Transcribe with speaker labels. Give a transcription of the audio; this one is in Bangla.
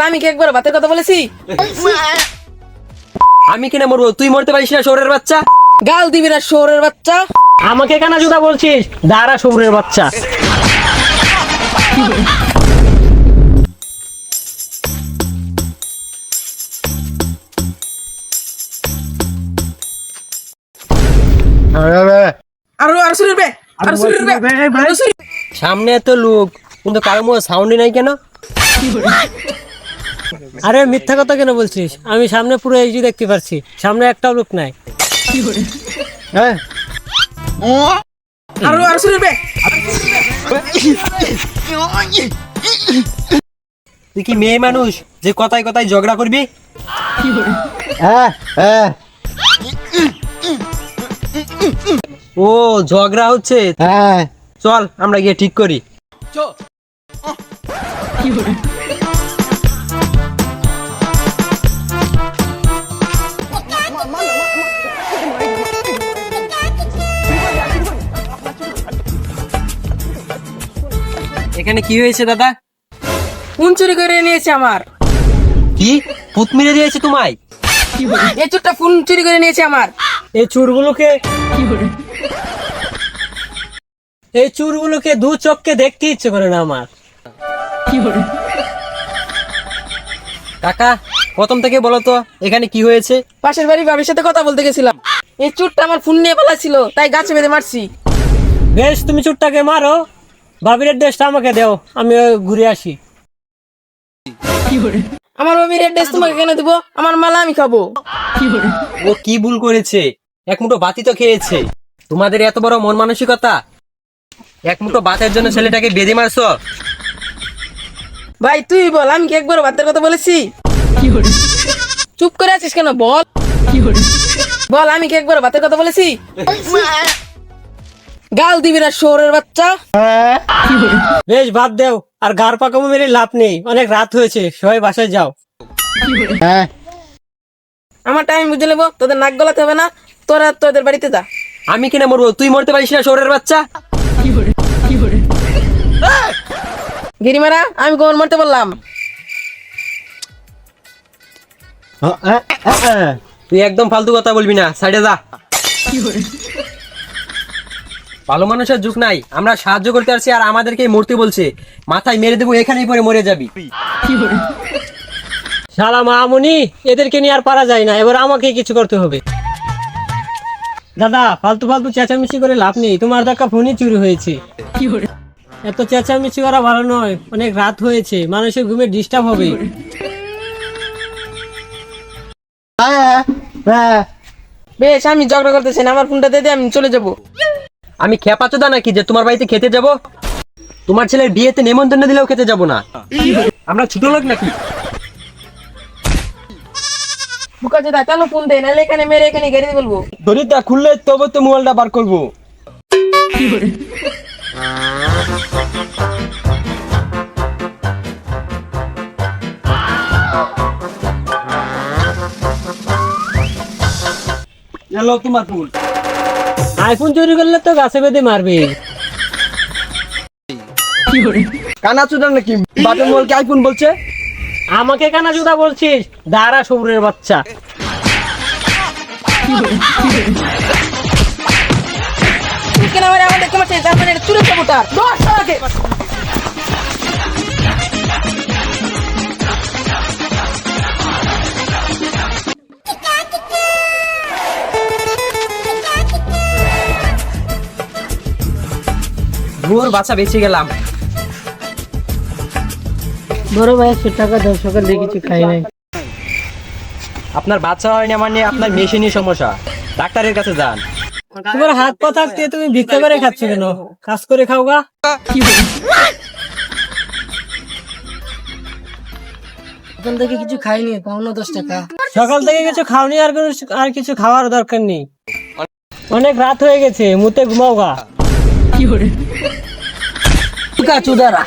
Speaker 1: আমি কি একবার ভাতের কথা বলেছি?
Speaker 2: আমি কিনা মরবো, তুই মরতে পারিস না শহরের বাচ্চা।
Speaker 1: গাল দিবি না শহরের বাচ্চা।
Speaker 3: আমাকে কানা জুদা বলছিস? দাঁড়া শুভ্রের বাচ্চা।
Speaker 1: আর শুরু বে, আর শুরু বে, আরো শুরু।
Speaker 2: সামনে এত লোক কিন্তু কারো মুখে সাউন্ডই নাই কেন?
Speaker 3: আরে মিথ্যা কথা কেন বলছিস? আমি সামনে পুরো এইচডি দেখতে পাচ্ছি, সামনে একটাও লোক নাই।
Speaker 2: হ্যাঁ,
Speaker 1: আর শুরু বে।
Speaker 2: তুই কি মেয়ে মানুষ যে কথায় কথায় ঝগড়া করবি? ও ঝগড়া হচ্ছে, চল আমরা গিয়ে ঠিক করি। এখানে কি হয়েছে দাদা?
Speaker 1: ফোন চুরি করে নিয়েছে আমার।
Speaker 2: কি পুত মেরে দিয়েছে তোমায়?
Speaker 1: এই চোরটা ফোন চুরি করে নিয়েছে আমার।
Speaker 3: এই চুরগুলোকে দু চোখকে দেখতে ইচ্ছে করে না আমার।
Speaker 2: কাকা প্রথম থেকে বলো তো এখানে কি হয়েছে?
Speaker 1: পাশের বাড়ি ভাবির সাথে কথা বলতে গেছিলাম, এই চোরটা আমার ফোন নিয়ে পালাচ্ছিল, তাই গাছে বেঁধে মারছি।
Speaker 3: বেশ, তুমি চুরটাকে মারো, ভাবির ড্রেসটা আমাকে দাও, আমি ঘুরে আসি।
Speaker 1: আমার ভাবির অ্যাড্রেস তোমাকে কেন দিব? আমার মালা আমি খাবো।
Speaker 2: ও কি ভুল করেছে? এক মুঠো বাতি তো খেয়েছে। তোমাদের এত বড় মন মানসিকতা, এক মুঠো ভাতের জন্য ছেলেটাকে বেঁধে মারছো?
Speaker 1: ভাই তুই বল, আমি কি একবার ভাতের কথা বলেছি? চুপ করে আছিস কেন? বল বল, আমি কি একবার ভাতের কথা বলেছি? গাল দিবি না শহরের বাচ্চা।
Speaker 3: বেশ, বাদ দেও, আর গার পাকামো মেরে লাভ নেই, অনেক রাত হয়েছে, সবাই বাসায় যাও।
Speaker 1: আমার টাইম বুঝে নেবো, তোদের নাক গলাতে হবে না, তোরা তোদের বাড়িতে যা।
Speaker 2: আমি কিনা মরবো, তুই মরতে পারিস না শহরের বাচ্চা।
Speaker 1: গিরিমারা, আমি কোন মরতে বললাম?
Speaker 2: তুই একদম ফালতু কথা বলবি না, সাইডে যা। ভালো মানুষের যুগ নাই, আমরা সাহায্য করতে আসছি আর আমাদেরকে মরতে বলছে। মাথায় মেরে দেবো, এখানেই পরে মরে যাবি।
Speaker 3: শালা মামুনি, এদেরকে নিয়ে আর পারা যায় না, এবার আমাকে কিছু করতে হবে। দাদা, ফালতু ফালতু চেঁচামেচি করে লাভ নেই, তোমার দেখা ফোনই চুরি হয়েছে। এত চেঁচামেচি করা ভালো নয়, অনেক রাত হয়েছে, মানুষের ঘুমে ডিস্টার্ব হবে।
Speaker 1: বেশ, আমি ঝগড়া করতেছি না, আমার ফোনটা দিয়ে দে, আমি চলে যাবো।
Speaker 2: আমি খেপাচোদা নাকি যে তোমার বাড়িতে খেতে যাব? তোমার ছেলের বিয়েতে নেমন্তন্ন দিলেও খেতে যাব না। আমরা ছোট লোক নাকি?
Speaker 1: বুকা চোদা, কেন ফোন দেয়? নাহলে এখানে মেরে এখানে গেড়ে দিয়ে বলবো।
Speaker 2: দরিদ্রা খুললে তবে তো মোবাইলটা বার করবো। এলো তোমার ফোন।
Speaker 3: আইফোন চুরি করলে তো গাছে বেঁধে মারবে।
Speaker 2: কানা চোদা নাকি? বাটন মোবাইলকে আইফোন বলছে?
Speaker 3: আমাকে কানা জুদা বলছিস? দাঁড়া শুভ্রের বাচ্চা।
Speaker 1: তুই কেন আমাদের মারছে? তার মানে এটা চুরি করবো তার। দশ টাকাকে
Speaker 2: ভোর বাচ্চা বেঁচে গেলাম।
Speaker 3: বড় ভাই 100 টাকা 10 টাকা দিয়ে কিছু খাই নাই।
Speaker 2: আপনার বাচ্চা হয়নি আমার নিয়ে আপনার মেশিনই সমস্যা, ডাক্তারের কাছে যান।
Speaker 3: তোমার হাত পা থাকতে তুমি ভিক্ষা করে খাচ্ছ কেন? কাজ করে খাও গা।
Speaker 1: এখন থেকে কিছু খাইনি, পাওনা 10 টাকা।
Speaker 3: সকাল থেকে কিছু খাওনি, আর কিছু খাওয়ার দরকার নেই, অনেক রাত হয়ে গেছে, মুতে ঘুমাও গা।
Speaker 1: বুকা চোদারা।